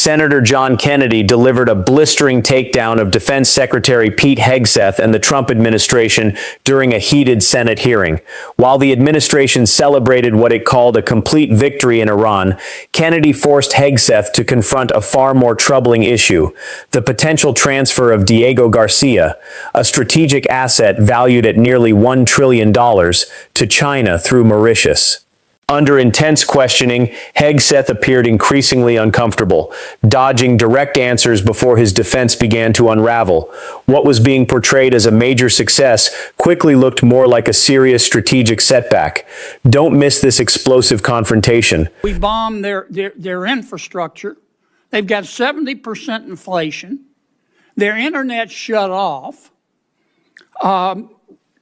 Senator John Kennedy delivered a blistering takedown of Defense Secretary Pete Hegseth and the Trump administration during a heated Senate hearing. While the administration celebrated what it called a complete victory in Iran, Kennedy forced Hegseth to confront a far more troubling issue: the potential transfer of Diego Garcia, a strategic asset valued at nearly $1 trillion, to China through Mauritius. Under intense questioning, Hegseth appeared increasingly uncomfortable, dodging direct answers before his defense began to unravel. What was being portrayed as a major success quickly looked more like a serious strategic setback. Don't miss this explosive confrontation. We bombed their infrastructure. They've got 70% inflation. Their internet's shut off.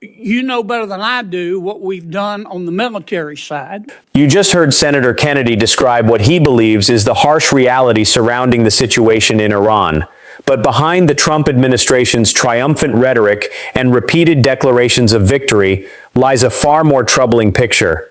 You know better than I do what we've done on the military side. You just heard Senator Kennedy describe what he believes is the harsh reality surrounding the situation in Iran. But behind the Trump administration's triumphant rhetoric and repeated declarations of victory lies a far more troubling picture.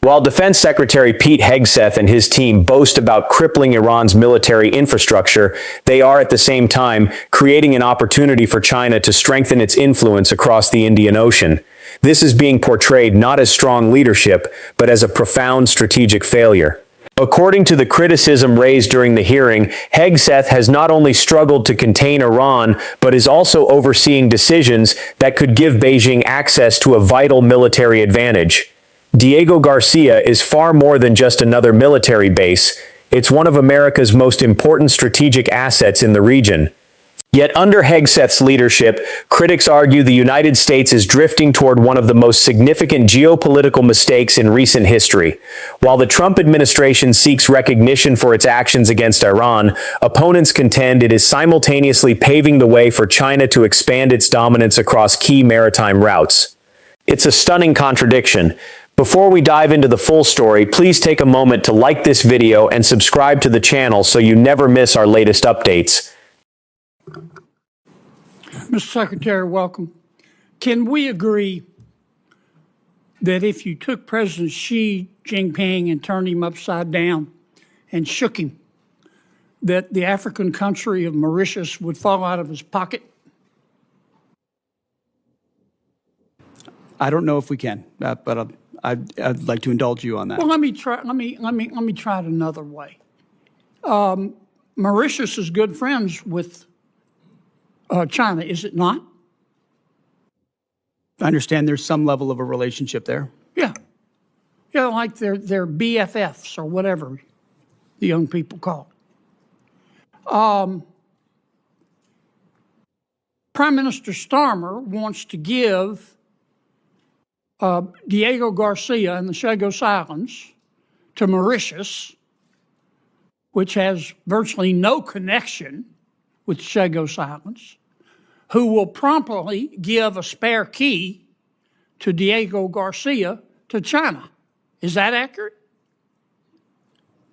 While Defense Secretary Pete Hegseth and his team boast about crippling Iran's military infrastructure, they are at the same time creating an opportunity for China to strengthen its influence across the Indian Ocean. This is being portrayed not as strong leadership, but as a profound strategic failure. According to the criticism raised during the hearing, Hegseth has not only struggled to contain Iran, but is also overseeing decisions that could give Beijing access to a vital military advantage. Diego Garcia is far more than just another military base. It's one of America's most important strategic assets in the region. Yet under Hegseth's leadership, critics argue the United States is drifting toward one of the most significant geopolitical mistakes in recent history. While the Trump administration seeks recognition for its actions against Iran, opponents contend it is simultaneously paving the way for China to expand its dominance across key maritime routes. It's a stunning contradiction. Before we dive into the full story, please take a moment to like this video and subscribe to the channel so you never miss our latest updates. Mr. Secretary, welcome. Can we agree that if you took President Xi Jinping and turned him upside down and shook him, that the African country of Mauritius would fall out of his pocket? I don't know if we can, but I'd like to indulge you on that. Well, let me try it another way. Mauritius is good friends with China, is it not? I understand there's some level of a relationship there. Yeah. Yeah, like they're BFFs or whatever the young people call it. Prime Minister Starmer wants to give Diego Garcia and the Chagos Islands to Mauritius, which has virtually no connection with the Chagos Islands, who will promptly give a spare key to Diego Garcia to China. Is that accurate?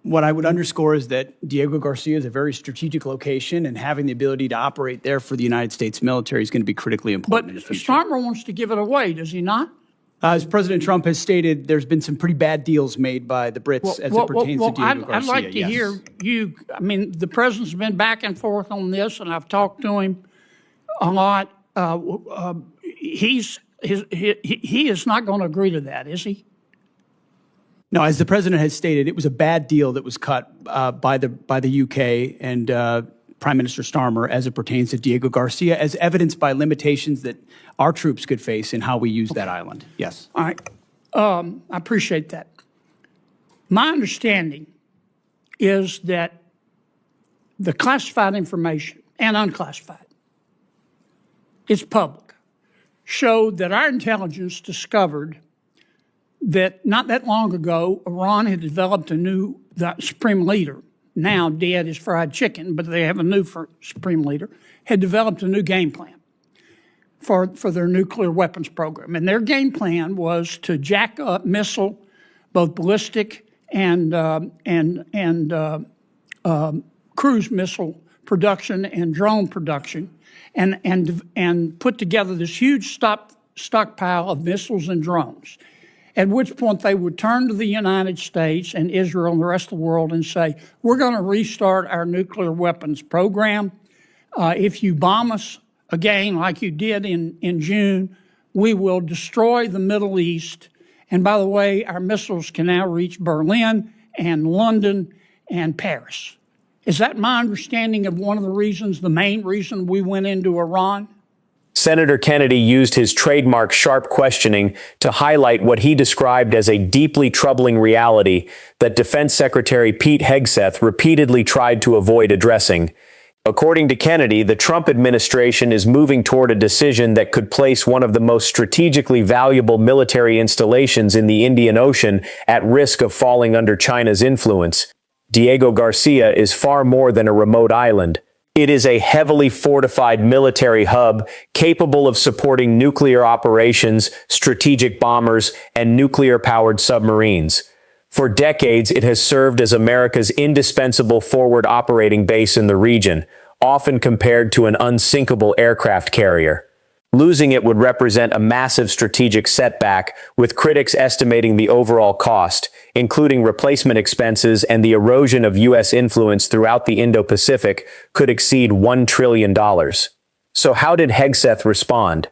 What I would underscore is that Diego Garcia is a very strategic location, and having the ability to operate there for the United States military is going to be critically important in the future. But Starmer wants to give it away, does he not? As President Trump has stated, there's been some pretty bad deals made by the Brits as it pertains to Diego Garcia. I'd like to hear you. I mean, the president's been back and forth on this, and I've talked to him a lot. He is not going to agree to that, is he? No, as the president has stated, it was a bad deal that was cut by the UK and Prime Minister Starmer as it pertains to Diego Garcia, as evidenced by limitations that our troops could face in how we use that island. Yes. All right. I appreciate that. My understanding is that the classified information and unclassified, it's public, showed that our intelligence discovered that not that long ago, Iran had developed the supreme leader, now dead as fried chicken, but they have a new supreme leader, had developed a new game plan for their nuclear weapons program. And their game plan was to jack up both ballistic and cruise missile production and drone production, and put together this huge stockpile of missiles and drones. at which point they would turn to the United States and Israel and the rest of the world and say, we're going to restart our nuclear weapons program. If you bomb us again, like you did in June, we will destroy the Middle East. And by the way, our missiles can now reach Berlin and London and Paris. Is that my understanding of one of the reasons, the main reason we went into Iran? Senator Kennedy used his trademark sharp questioning to highlight what he described as a deeply troubling reality that Defense Secretary Pete Hegseth repeatedly tried to avoid addressing. According to Kennedy, the Trump administration is moving toward a decision that could place one of the most strategically valuable military installations in the Indian Ocean at risk of falling under China's influence. Diego Garcia is far more than a remote island. It is a heavily fortified military hub capable of supporting nuclear operations, strategic bombers, and nuclear-powered submarines. For decades, it has served as America's indispensable forward operating base in the region, often compared to an unsinkable aircraft carrier. Losing it would represent a massive strategic setback, with critics estimating the overall cost, including replacement expenses and the erosion of U.S. influence throughout the Indo-Pacific, could exceed $1 trillion. So how did Hegseth respond?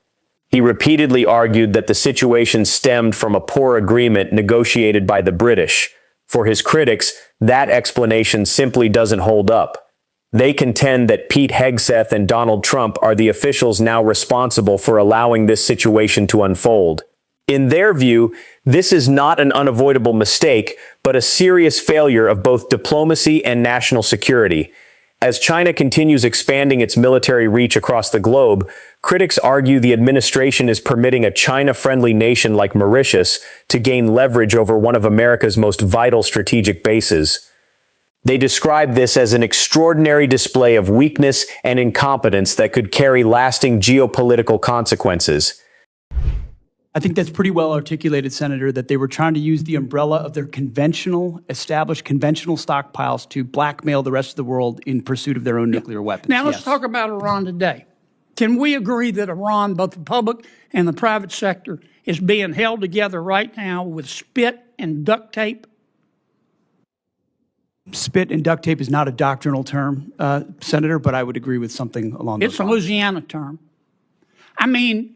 He repeatedly argued that the situation stemmed from a poor agreement negotiated by the British. For his critics, that explanation simply doesn't hold up. They contend that Pete Hegseth and Donald Trump are the officials now responsible for allowing this situation to unfold. In their view, this is not an unavoidable mistake, but a serious failure of both diplomacy and national security. As China continues expanding its military reach across the globe, critics argue the administration is permitting a China-friendly nation like Mauritius to gain leverage over one of America's most vital strategic bases. They describe this as an extraordinary display of weakness and incompetence that could carry lasting geopolitical consequences. I think that's pretty well articulated, Senator, that they were trying to use the umbrella of their established conventional stockpiles to blackmail the rest of the world in pursuit of their own nuclear weapons. Now let's talk about Iran today. Can we agree that Iran, both the public and the private sector, is being held together right now with spit and duct tape? Spit and duct tape is not a doctrinal term, Senator, but I would agree with something along those lines. It's a Louisiana term. I mean,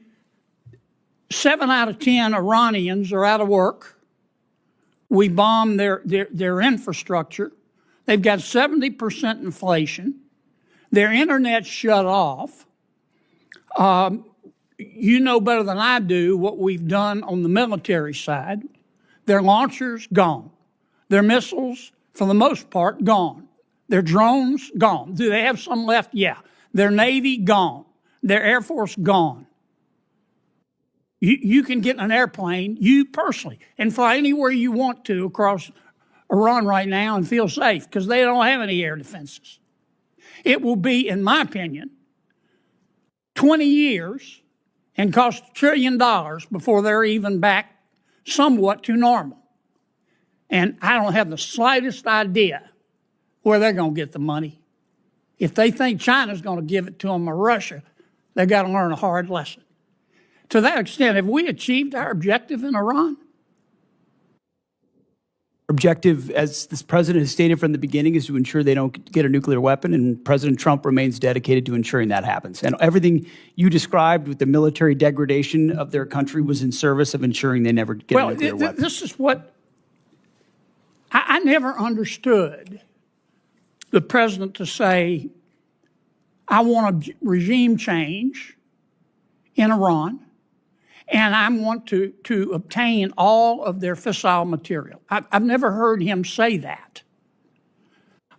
7 out of 10 Iranians are out of work. We bomb their infrastructure. They've got 70% inflation. Their internet's shut off. You know better than I do what we've done on the military side. Their launchers, gone. Their missiles, for the most part, gone. Their drones, gone. Do they have some left? Yeah. Their Navy, gone. Their Air Force, gone. You can get in an airplane, you personally, and fly anywhere you want to across Iran right now and feel safe because they don't have any air defenses. It will be, in my opinion, 20 years and cost $1 trillion before they're even back somewhat to normal. And I don't have the slightest idea where they're going to get the money. If they think China's going to give it to them or Russia, they've got to learn a hard lesson. To that extent, have we achieved our objective in Iran? Objective, as this president has stated from the beginning, is to ensure they don't get a nuclear weapon, and President Trump remains dedicated to ensuring that happens. And everything you described with the military degradation of their country was in service of ensuring they never get a nuclear weapon. This is what I never understood the president to say, I want a regime change in Iran, and I want to obtain all of their fissile material. I've never heard him say that.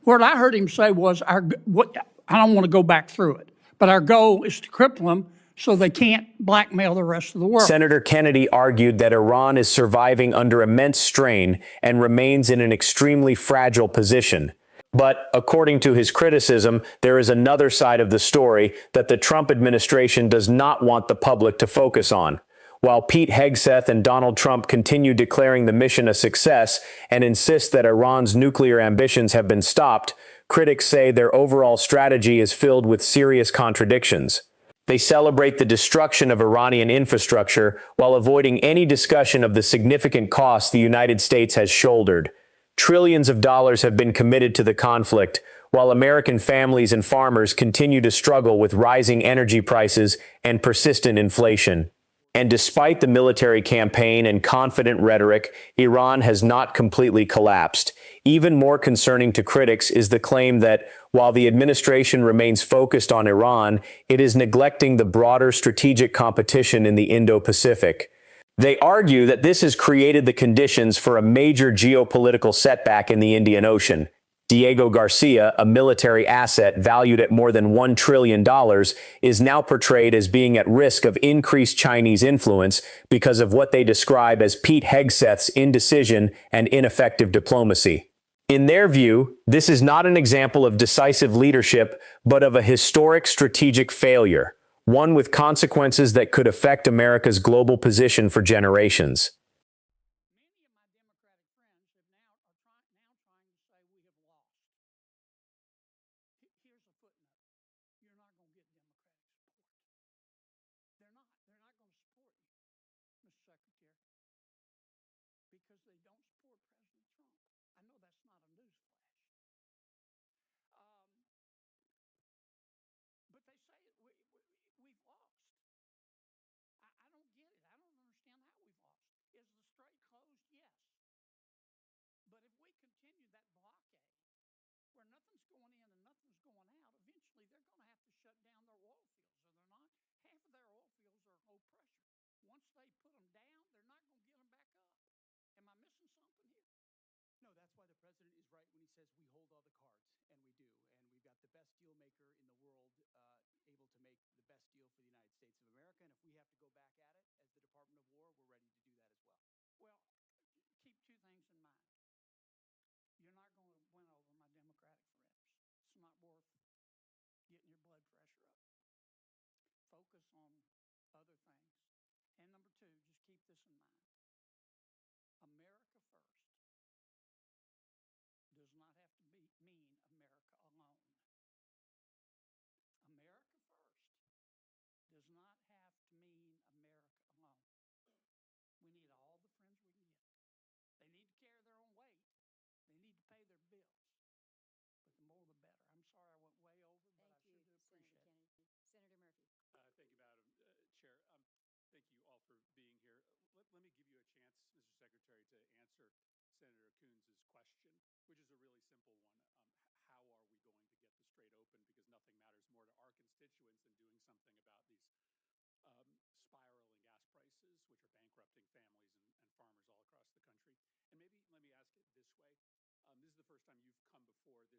What I heard him say was, I don't want to go back through it, but our goal is to cripple them so they can't blackmail the rest of the world. Senator Kennedy argued that Iran is surviving under immense strain and remains in an extremely fragile position. But according to his criticism, there is another side of the story that the Trump administration does not want the public to focus on. While Pete Hegseth and Donald Trump continue declaring the mission a success and insist that Iran's nuclear ambitions have been stopped, critics say their overall strategy is filled with serious contradictions. They celebrate the destruction of Iranian infrastructure while avoiding any discussion of the significant costs the United States has shouldered. Trillions of dollars have been committed to the conflict, while American families and farmers continue to struggle with rising energy prices and persistent inflation. And despite the military campaign and confident rhetoric, Iran has not completely collapsed. Even more concerning to critics is the claim that, while the administration remains focused on Iran, it is neglecting the broader strategic competition in the Indo-Pacific. They argue that this has created the conditions for a major geopolitical setback in the Indian Ocean. Diego Garcia, a military asset valued at more than $1 trillion, is now portrayed as being at risk of increased Chinese influence because of what they describe as Pete Hegseth's indecision and ineffective diplomacy. In their view, this is not an example of decisive leadership, but of a historic strategic failure, one with consequences that could affect America's global position for generations. Because they don't support President Trump. I know that's not a newsflash. But they say we've lost. I don't get it. I don't understand how we've lost. Is the strait closed? Yes. But if we continue that blockade, where nothing's going in and nothing's going out, eventually they're going to have to shut down their oil fields, are they not? Half of their oil fields are low pressure. Once they put them down, they're not going to get them back up. Am I missing something here? No, that's why the president is right when he says we hold all the cards, and we do. And we've got the best deal maker in the world able to make the best deal for the United States of America. And if we have to go back at it as the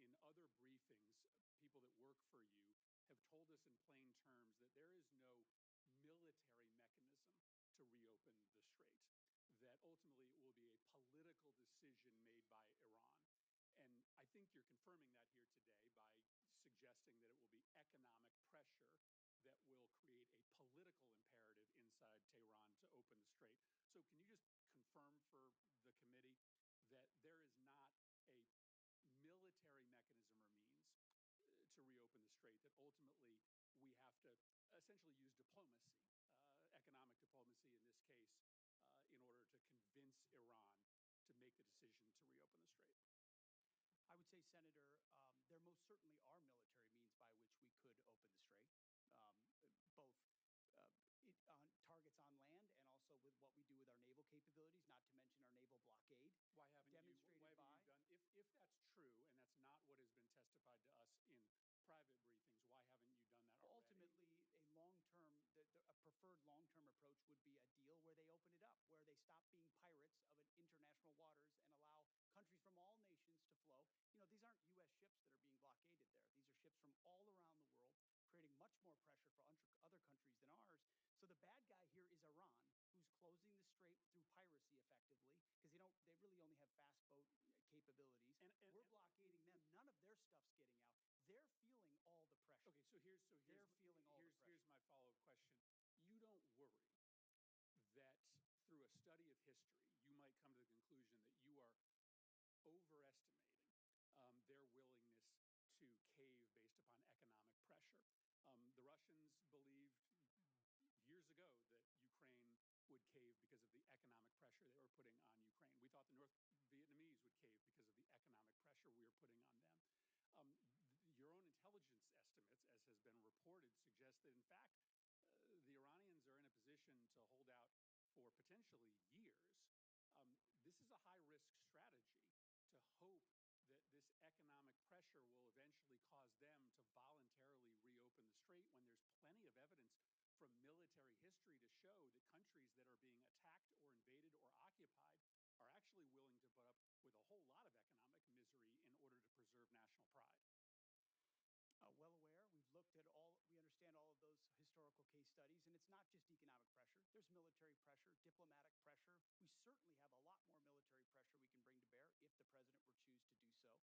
Department of War, we're ready to do that as well. Well, keep two things in mind. You're not going to win over my Democratic friends. It's not worth getting your blood pressure up. Focus on other things. And number two, just keep this in mind. America first does not have to mean America alone. America first does not have to mean America alone. We need all the friends we can get. They need to carry their own weight. They need to pay their bills. But the more the better. I'm sorry I went way over, but I sure do appreciate it. Senator Murphy. Thank you, Madam Chair. Thank you all for being here. Let me give you a chance, Mr. Secretary, to answer Senator Coons's question, which is a really simple one. How are we going to get the strait open? Because nothing matters more to our constituents than doing something about these spiraling gas prices, which are bankrupting families and farmers all across the country. And maybe let me ask it this way. This is the first time you've come before this committee, but in other briefings, people that work for you have told us in plain terms that there is no military mechanism to reopen the strait, that ultimately it will be a political decision made by Iran. And I think you're confirming that here today by suggesting that it will be economic pressure that will create a political imperative inside Tehran to open the strait. So can you just confirm for the committee that there is not a military mechanism or means to reopen the strait, that ultimately we have to essentially use diplomacy, economic diplomacy in this case, in order to convince Iran to make the decision to reopen the strait? I would say, Senator, there most certainly are military means by which we could open the strait, both on targets on land and also with what we do with our naval capabilities, not to mention our naval blockade. Why haven't you done, if that's true, and that's not what has been testified to us in private briefings, why haven't you done that already? Ultimately, a preferred long-term approach would be a deal where they open it up, where they stop being pirates of international waters and allow countries from all nations to flow. You know, these aren't U.S. ships that are being blockaded there. These are ships from all around the world, creating much more pressure for other countries than ours. So the bad guy here is Iran, who's closing the strait through piracy effectively, because they really only have fast boat capabilities. And we're blockading them. None of their stuff's getting out. They're feeling all the pressure. Okay, so here's my follow-up question. You don't worry that through a study of history, you might come to the conclusion that you are overestimating their willingness to cave based upon economic pressure. The Russians economic pressure they were putting on Ukraine. We thought the North Vietnamese would cave because of the economic pressure we were putting on them. Your own intelligence estimates, as has been reported, suggest that, in fact, the Iranians are in a position to hold out for potentially years. This is a high-risk strategy to hope that this economic pressure will eventually cause them to voluntarily reopen the strait when there's plenty of evidence from military history to show that countries that are being attacked or invaded or occupied are actually willing to put up with a whole lot of economic misery in order to preserve national pride. Well aware. We've looked at we understand all of those historical case studies, and it's not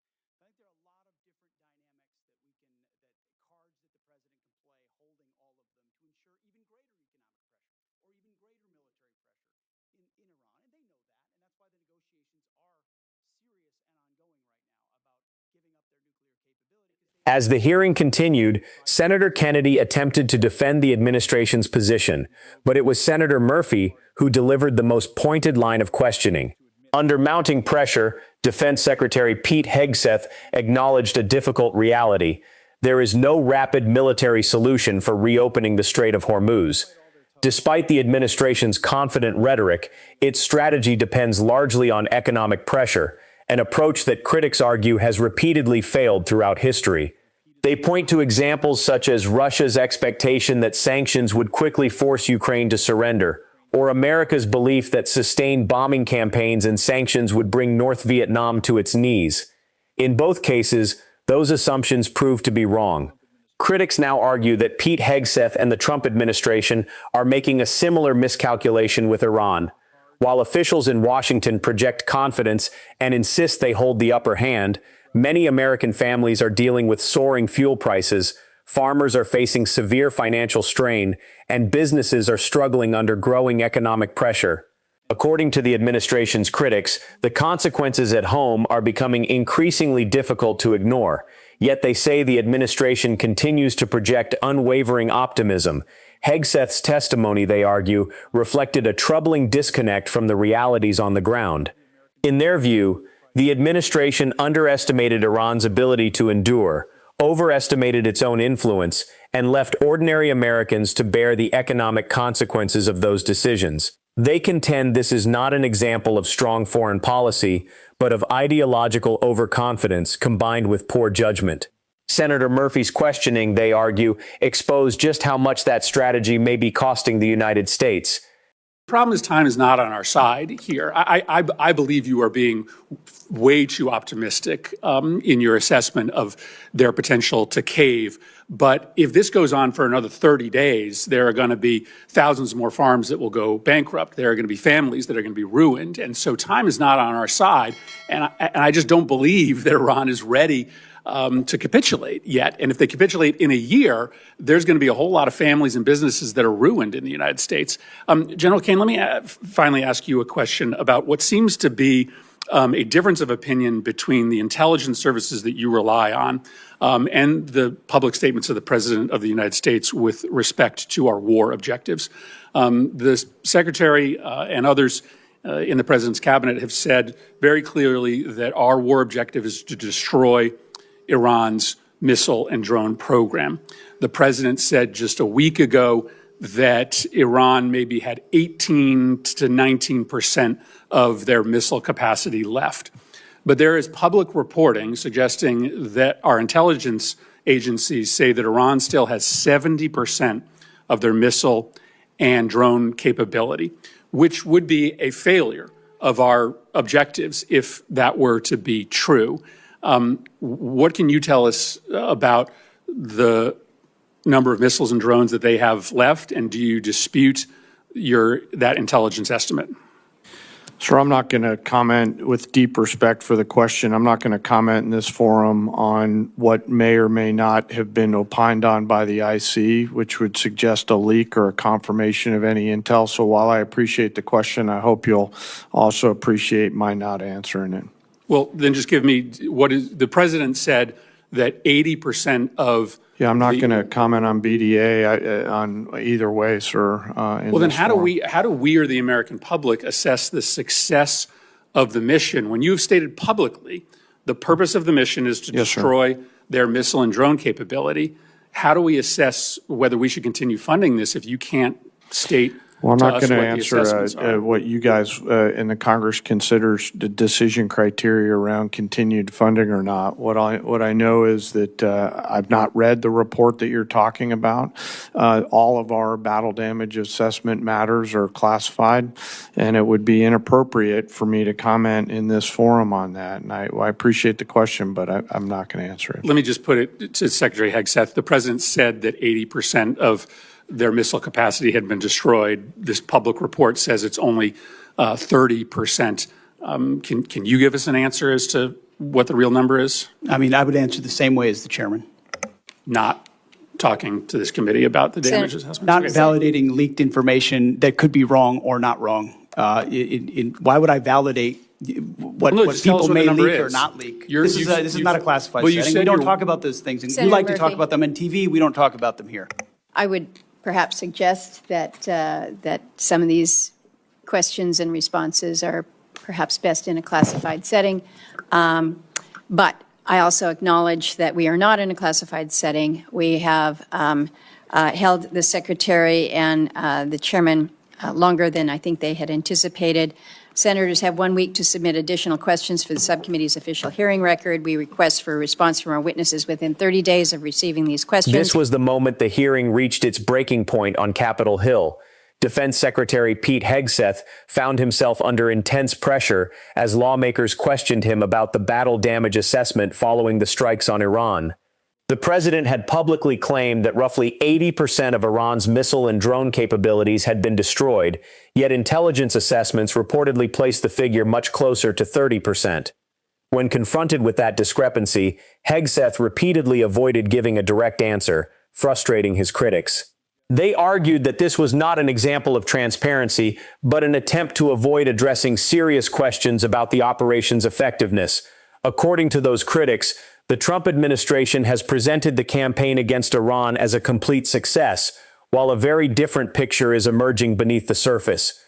just economic pressure. There's military pressure, diplomatic pressure. We certainly have a lot more military pressure we can bring to bear if the president were choose to do so. I think there are a lot of different dynamics that cards that the president can play, holding all of them to ensure even greater economic pressure or even greater military pressure in Iran. And they know that, and that's why the negotiations are serious and ongoing right now about giving up their nuclear capability. As the hearing continued, Senator Kennedy attempted to defend the administration's position, but it was Senator Murphy who delivered the most pointed line of questioning. Under mounting pressure, Defense Secretary Pete Hegseth acknowledged a difficult reality. There is no rapid military solution for reopening the Strait of Hormuz. Despite the administration's confident rhetoric, its strategy depends largely on economic pressure, an approach that critics argue has repeatedly failed throughout history. They point to examples such as Russia's expectation that sanctions would quickly force Ukraine to surrender, or America's belief that sustained bombing campaigns and sanctions would bring North Vietnam to its knees. In both cases, those assumptions proved to be wrong. Critics now argue that Pete Hegseth and the Trump administration are making a similar miscalculation with Iran. While officials in Washington project confidence and insist they hold the upper hand, many American families are dealing with soaring fuel prices, farmers are facing severe financial strain, and businesses are struggling under growing economic pressure. According to the administration's critics, the consequences at home are becoming increasingly difficult to ignore, yet they say the administration continues to project unwavering optimism. Hegseth's testimony, they argue, reflected a troubling disconnect from the realities on the ground. In their view, the administration underestimated Iran's ability to endure, overestimated its own influence, and left ordinary Americans to bear the economic consequences of those decisions. They contend this is not an example of strong foreign policy, but of ideological overconfidence combined with poor judgment. Senator Murphy's questioning, they argue, exposed just how much that strategy may be costing the United States. The problem is time is not on our side here. I believe you are being way too optimistic in your assessment of their potential to cave. But if this goes on for another 30 days, there are going to be thousands more farms that will go bankrupt. There are going to be families that are going to be ruined. And so time is not on our side. And I just don't believe that Iran is ready to capitulate yet. And if they capitulate in a year, there's going to be a whole lot of families and businesses that are ruined in the United States. General Kane, let me finally ask you a question about what seems to be a difference of opinion between the intelligence services that you rely on and the public statements of the President of the United States with respect to our war objectives. The Secretary and others in the President's cabinet have said very clearly that our war objective is to destroy Iran's missile and drone program. The president said just a week ago that Iran maybe had 18 to 19% of their missile capacity left. But there is public reporting suggesting that our intelligence agencies say that Iran still has 70% of their missile and drone capability, which would be a failure of our objectives if that were to be true. What can you tell us about the number of missiles and drones that they have left, and do you dispute that intelligence estimate? Sir, I'm not going to comment with deep respect for the question. I'm not going to comment in this forum on what may or may not have been opined on by the IC, which would suggest a leak or a confirmation of any intel. So while I appreciate the question, I hope you'll also appreciate my not answering it. Well, then just give me what is the president said that 80% of Yeah, I'm not going to comment on BDA on either way, sir. Well, then how do we or the American public assess the success of the mission when you've stated publicly the purpose of the mission is to destroy their missile and drone capability? How do we assess whether we should continue funding this if you can't state? Well, I'm not going to answer what you guys in the Congress considers the decision criteria around continued funding or not. What I know is that I've not read the report that you're talking about. All of our battle damage assessment matters are classified, and it would be inappropriate for me to comment in this forum on that. And I appreciate the question, but I'm not going to answer it. Let me just put it to Secretary Hegseth. The president said that 80% of their missile capacity had been destroyed. This public report says it's only 30%. Can you give us an answer as to what the real number is? I mean, I would answer the same way as the chairman. Not talking to this committee about the damage assessment? Not validating leaked information that could be wrong or not wrong. Why would I validate what people may leak or not leak? This is not a classified setting. We don't talk about those things. And you like to talk about them on TV. We don't talk about them here. I would perhaps suggest that that some of these questions and responses are perhaps best in a classified setting. But I also acknowledge that we are not in a classified setting. We have held the secretary and the chairman longer than I think they had anticipated. Senators have 1 week to submit additional questions for the subcommittee's official hearing record. We request for a response from our witnesses within 30 days of receiving these questions. This was the moment the hearing reached its breaking point on Capitol Hill. Defense Secretary Pete Hegseth found himself under intense pressure as lawmakers questioned him about the battle damage assessment following the strikes on Iran. The president had publicly claimed that roughly 80% of Iran's missile and drone capabilities had been destroyed, yet intelligence assessments reportedly placed the figure much closer to 30%. When confronted with that discrepancy, Hegseth repeatedly avoided giving a direct answer, frustrating his critics. They argued that this was not an example of transparency, but an attempt to avoid addressing serious questions about the operation's effectiveness. According to those critics, the Trump administration has presented the campaign against Iran as a complete success, while a very different picture is emerging beneath the surface.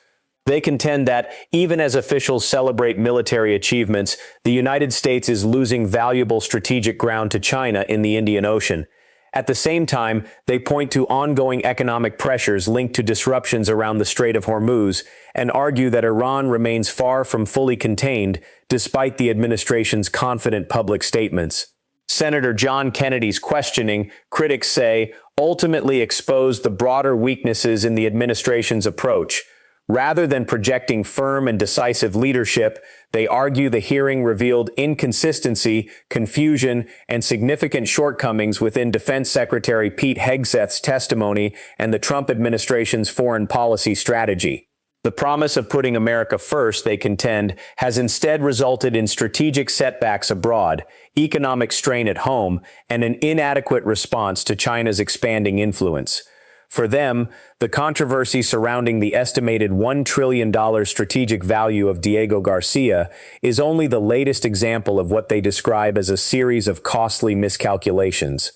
They contend that, even as officials celebrate military achievements, the United States is losing valuable strategic ground to China in the Indian Ocean. At the same time, they point to ongoing economic pressures linked to disruptions around the Strait of Hormuz and argue that Iran remains far from fully contained, despite the administration's confident public statements. Senator John Kennedy's questioning, critics say, ultimately exposed the broader weaknesses in the administration's approach. Rather than projecting firm and decisive leadership, they argue the hearing revealed inconsistency, confusion, and significant shortcomings within Defense Secretary Pete Hegseth's testimony and the Trump administration's foreign policy strategy. The promise of putting America first, they contend, has instead resulted in strategic setbacks abroad, economic strain at home, and an inadequate response to China's expanding influence. For them, the controversy surrounding the estimated $1 trillion strategic value of Diego Garcia is only the latest example of what they describe as a series of costly miscalculations.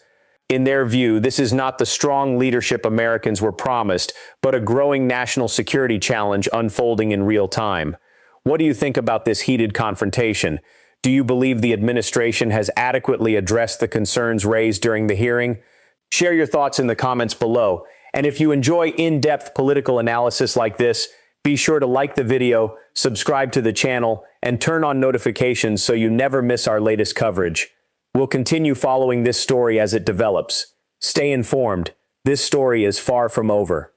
In their view, this is not the strong leadership Americans were promised, but a growing national security challenge unfolding in real time. What do you think about this heated confrontation? Do you believe the administration has adequately addressed the concerns raised during the hearing? Share your thoughts in the comments below. And if you enjoy in-depth political analysis like this, be sure to like the video, subscribe to the channel, and turn on notifications so you never miss our latest coverage. We'll continue following this story as it develops. Stay informed. This story is far from over.